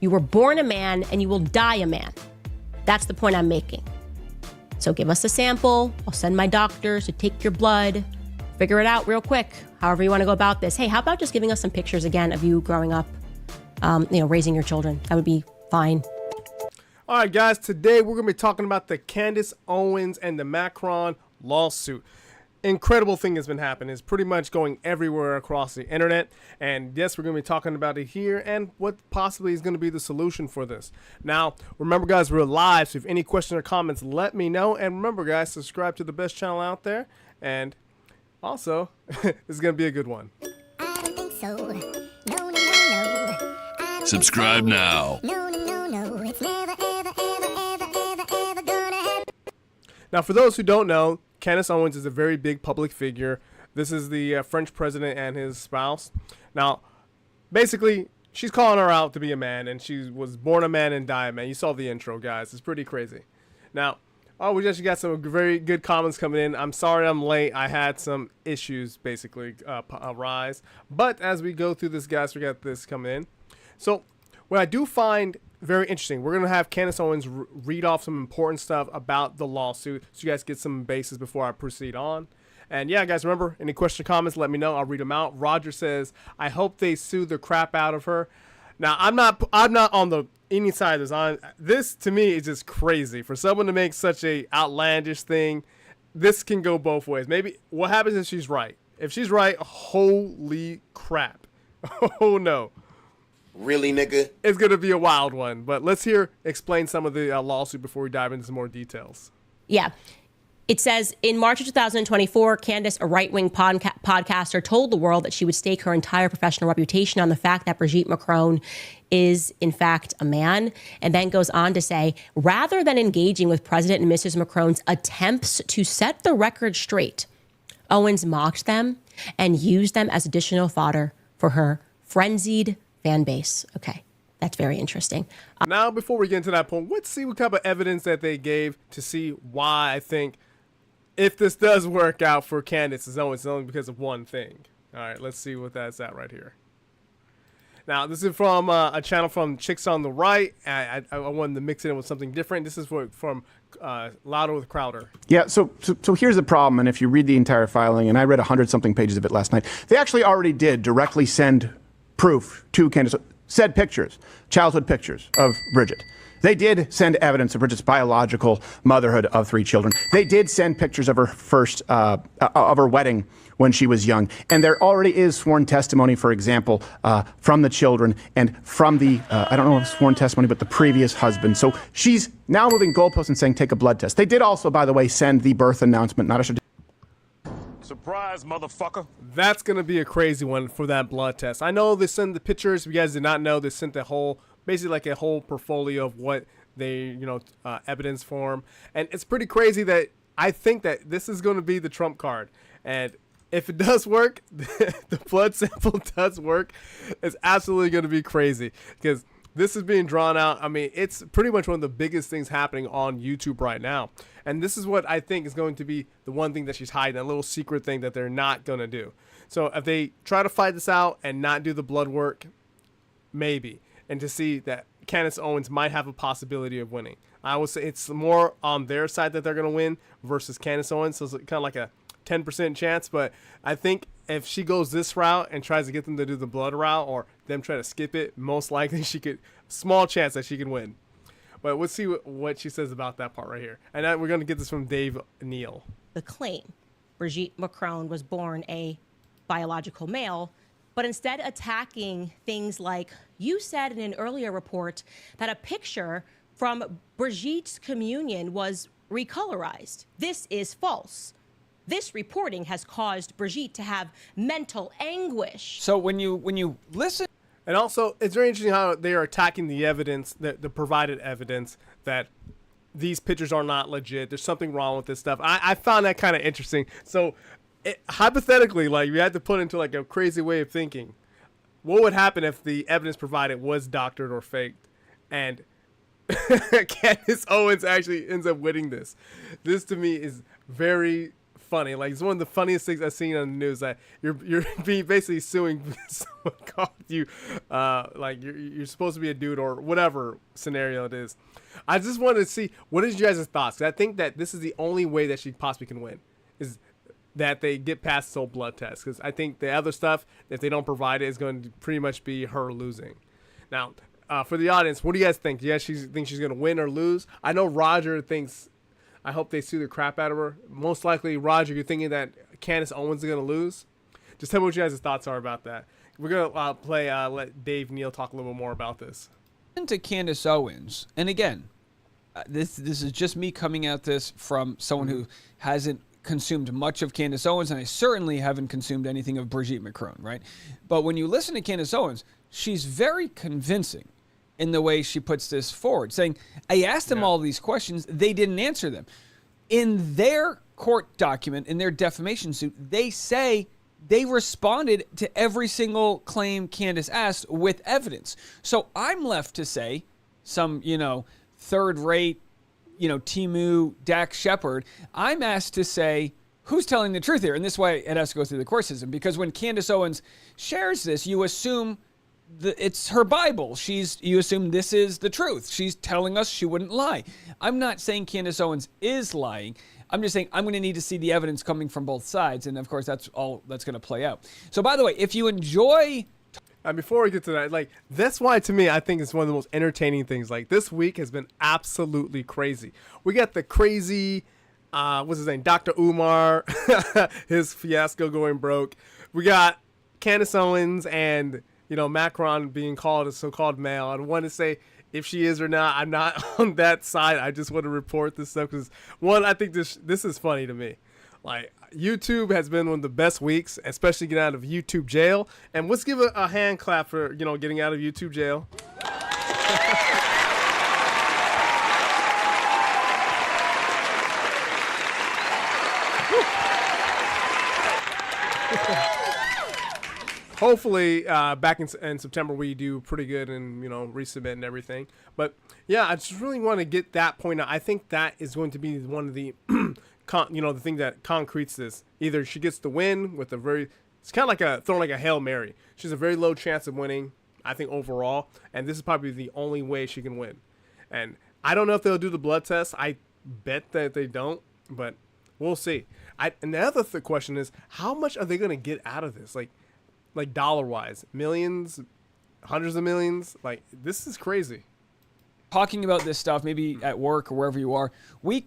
You were born a man and you will die a man. That's the point I'm making. So give us a sample. I'll send my doctors to take your blood, figure it out real quick, however you want to go about this. Hey, how about just giving us some pictures again of you growing up, raising your children? That would be fine. All right, guys, today we're going to be talking about the Candace Owens and the Macron lawsuit. Incredible thing has been happening. It's pretty much going everywhere across the internet. And yes, we're going to be talking about it here and what possibly is going to be the solution for this. Now, remember, guys, we're live. So if any questions or comments, let me know. And remember, guys, subscribe to the best channel out there. And also, this is going to be a good one. I don't think so. No. Subscribe now. No. It's never, ever gonna happen. Now, for those who don't know, Candace Owens is a very big public figure. This is the French president and his spouse. Now, basically, she's calling her out to be a man, and she was born a man and die a man. You saw the intro, guys. It's pretty crazy. Now, we just got some very good comments coming in. I'm sorry I'm late. I had some issues, basically, arise. But as we go through this, guys, we got this coming in. So, what I do find very interesting, we're going to have Candace Owens read off some important stuff about the lawsuit so you guys get some bases before I proceed on. And yeah, guys, remember, any questions or comments, let me know. I'll read them out. Roger says, I hope they sue the crap out of her. Now, I'm not on any side of this. This, to me, is just crazy. For someone to make such a outlandish thing, this can go both ways. Maybe, what happens if she's right? If she's right, holy crap. Oh, no. Really, nigga? It's going to be a wild one. But let's explain some of the lawsuit before we dive into some more details. Yeah. It says, in March of 2024, Candace, a right-wing podcaster, told the world that she would stake her entire professional reputation on the fact that Brigitte Macron is, in fact, a man, and then goes on to say, rather than engaging with President and Mrs. Macron's attempts to set the record straight, Owens mocked them and used them as additional fodder for her frenzied fan base. Okay, that's very interesting. Now, before we get into that point, let's see what type of evidence that they gave to see why I think if this does work out for Candace Owens, it's only because of one thing. All right, let's see what that's at right here. Now, this is from a channel from Chicks on the Right. I wanted to mix it in with something different. This is from Louder with Crowder. Yeah, so here's the problem, and if you read the entire filing, and I read 100-something pages of it last night, they actually already did directly send proof to Candace, said pictures, childhood pictures of Bridget. They did send evidence of Bridget's biological motherhood of 3 children. They did send pictures of her first, of her wedding when she was young. And there already is sworn testimony, for example, from the children and from the, I don't know if sworn testimony, but the previous husband. So she's now moving goalposts and saying, take a blood test. They did also, by the way, send the birth announcement, not a Surprise, motherfucker. That's going to be a crazy one for that blood test. I know they sent the pictures. If you guys did not know, they sent the whole, basically like a whole portfolio of what they, evidence form. And it's pretty crazy that I think that this is going to be the trump card. And if it does work, the blood sample does work, it's absolutely going to be crazy because this is being drawn out. I mean, it's pretty much one of the biggest things happening on YouTube right now. And this is what I think is going to be the one thing that she's hiding, a little secret thing that they're not going to do. So if they try to fight this out and not do the blood work, maybe. And to see that Candace Owens might have a possibility of winning. I would say it's more on their side that they're going to win versus Candace Owens. So it's kind of like a 10% chance. But I think if she goes this route and tries to get them to do the blood route or them try to skip it, most likely small chance that she can win. But let's see what she says about that part right here. And we're going to get this from Dave Neal. The claim Brigitte Macron was born a biological male, but instead attacking things like, you said in an earlier report that a picture from Brigitte's communion was recolorized. This is false. This reporting has caused Brigitte to have mental anguish. So when you listen. And also, it's very interesting how they are attacking the evidence, the provided evidence that these pictures are not legit. There's something wrong with this stuff. I found that kind of interesting. So, hypothetically, like, you had to put into like a crazy way of thinking. What would happen if the evidence provided was doctored or faked? And Candace Owens actually ends up winning this. This, to me, is very funny. Like, it's one of the funniest things I've seen on the news, that you're being basically suing because someone called you, like you're supposed to be a dude or whatever scenario it is. I just wanted to see what is your guys' thoughts. 'Cause I think that this is the only way that she possibly can win, is that they get past this whole blood test. Because I think the other stuff, if they don't provide it, is going to pretty much be her losing. Now, for the audience, what do you guys think? Do you guys think she's going to win or lose? I know Roger thinks, I hope they sue the crap out of her. Most likely, Roger, you're thinking that Candace Owens is going to lose? Just tell me what you guys' thoughts are about that. We're going to let Dave Neal talk a little bit more about this. To Candace Owens, and again, this is just me coming at this from someone who hasn't consumed much of Candace Owens, and I certainly haven't consumed anything of Brigitte Macron, right? But when you listen to Candace Owens, she's very convincing in the way she puts this forward, saying, I asked them all these questions, they didn't answer them. In their court document, in their defamation suit, they say they responded to every single claim Candace asked with evidence. So I'm left to say some, third-rate, Timu, Dak Shepard. I'm asked to say, who's telling the truth here? And this way it has to go through the court system, because when Candace Owens shares this, you assume it's her Bible. You assume this is the truth. She's telling us she wouldn't lie. I'm not saying Candace Owens is lying. I'm just saying I'm going to need to see the evidence coming from both sides. And of course, that's all that's going to play out. So by the way, if you enjoy... Before we get to that, that's why, to me, I think it's one of the most entertaining things. Like, this week has been absolutely crazy. We got the crazy, what's his name, Dr. Umar, his fiasco going broke. We got Candace Owens and, Macron being called a so-called male. I want to say if she is or not. I'm not on that side. I just want to report this stuff because, one, I think this is funny to me. Like, YouTube has been one of the best weeks, especially getting out of YouTube jail. And let's give a hand clap for, getting out of YouTube jail. Hopefully, back in September, we do pretty good and, resubmit and everything. But, yeah, I just really want to get that point out. I think that is going to be one of the... the thing that concretes this. Either she gets the win with it's kind of like throwing like a Hail Mary. She has a very low chance of winning, I think, overall. And this is probably the only way she can win. And I don't know if they'll do the blood test. I bet that they don't, but we'll see. And the other question is, how much are they going to get out of this? Like dollar-wise, millions, hundreds of millions? Like, this is crazy. Talking about this stuff, maybe at work or wherever you are, we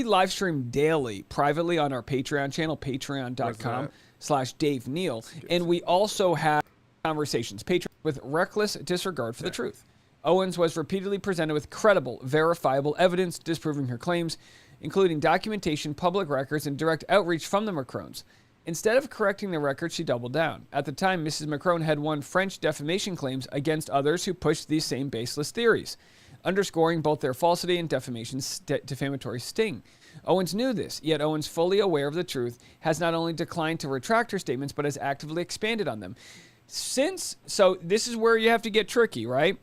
live stream daily privately on our Patreon channel, patreon.com/Dave Neal. And we also have conversations, Patreon, with reckless disregard for the truth. Owens was repeatedly presented with credible, verifiable evidence disproving her claims, including documentation, public records, and direct outreach from the Macrons. Instead of correcting the record, she doubled down. At the time, Mrs. Macron had won French defamation claims against others who pushed these same baseless theories, underscoring both their falsity and defamatory sting. Owens knew this, yet Owens, fully aware of the truth, has not only declined to retract her statements, but has actively expanded on them. So this is where you have to get tricky, right?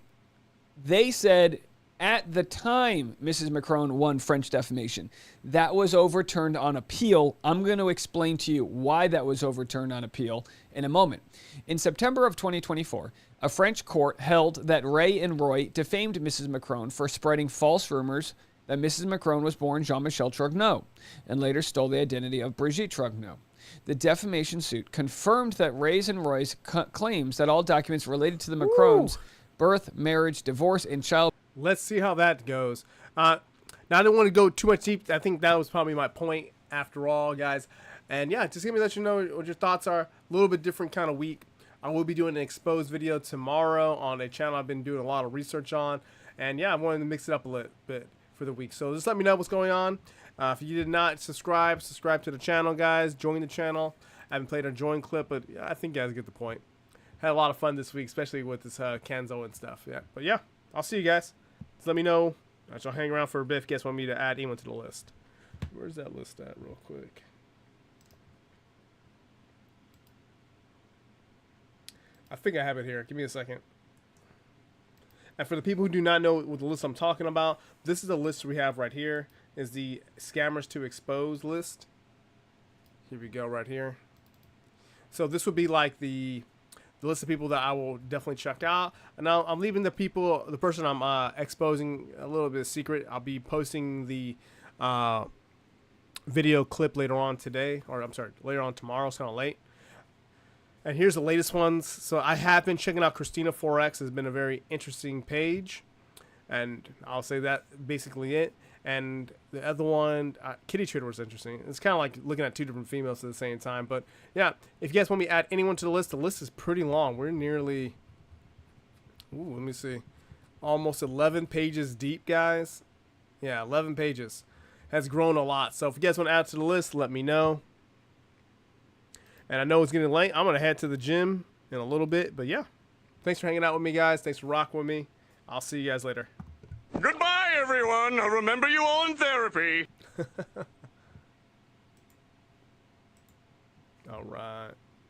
They said at the time Mrs. Macron won French defamation, that was overturned on appeal. I'm going to explain to you why that was overturned on appeal in a moment. In September of 2024, a French court held that Ray and Roy defamed Mrs. Macron for spreading false rumors that Mrs. Macron was born Jean-Michel Trogneux and later stole the identity of Brigitte Trogneux. The defamation suit confirmed that Ray's and Roy's claims that all documents related to the Macrons' birth, marriage, divorce, and child... Let's see how that goes. Now, I don't want to go too much deep. I think that was probably my point after all, guys. And yeah, just let you know what your thoughts are. A little bit different kind of week. I will be doing an exposed video tomorrow on a channel I've been doing a lot of research on. And yeah, I wanted to mix it up a little bit for the week. So just let me know what's going on. If you did not subscribe to the channel, guys. Join the channel. I haven't played a join clip, but I think you guys get the point. Had a lot of fun this week, especially with this Candace Owens stuff. Yeah, but yeah, I'll see you guys. Just let me know. I shall hang around for a bit if you guys want me to add anyone to the list. Where's that list at real quick? I think I have it here. Give me a second. And for the people who do not know what the list I'm talking about, this is the list we have right here. Is the scammers to expose list. Here we go, right here. So this would be like the list of people that I will definitely check out. And now I'm leaving the person I'm exposing a little bit of secret. I'll be posting the video clip later on today, or I'm sorry, later on tomorrow. It's kind of late. And here's the latest ones. So I have been checking out Christina Forex. Has been a very interesting page, and I'll say that basically it. And the other one, Kitty Trader, was interesting. It's kind of like looking at two different females at the same time. But yeah, if you guys want me to add anyone to the list is pretty long. We're nearly, let me see, almost 11 pages deep, guys. Yeah, 11 pages. Has grown a lot. So if you guys want to add to the list, let me know. And I know it's getting late. I'm going to head to the gym in a little bit. But yeah, thanks for hanging out with me, guys. Thanks for rocking with me. I'll see you guys later. Goodbye, everyone. I'll remember you all in therapy. All right.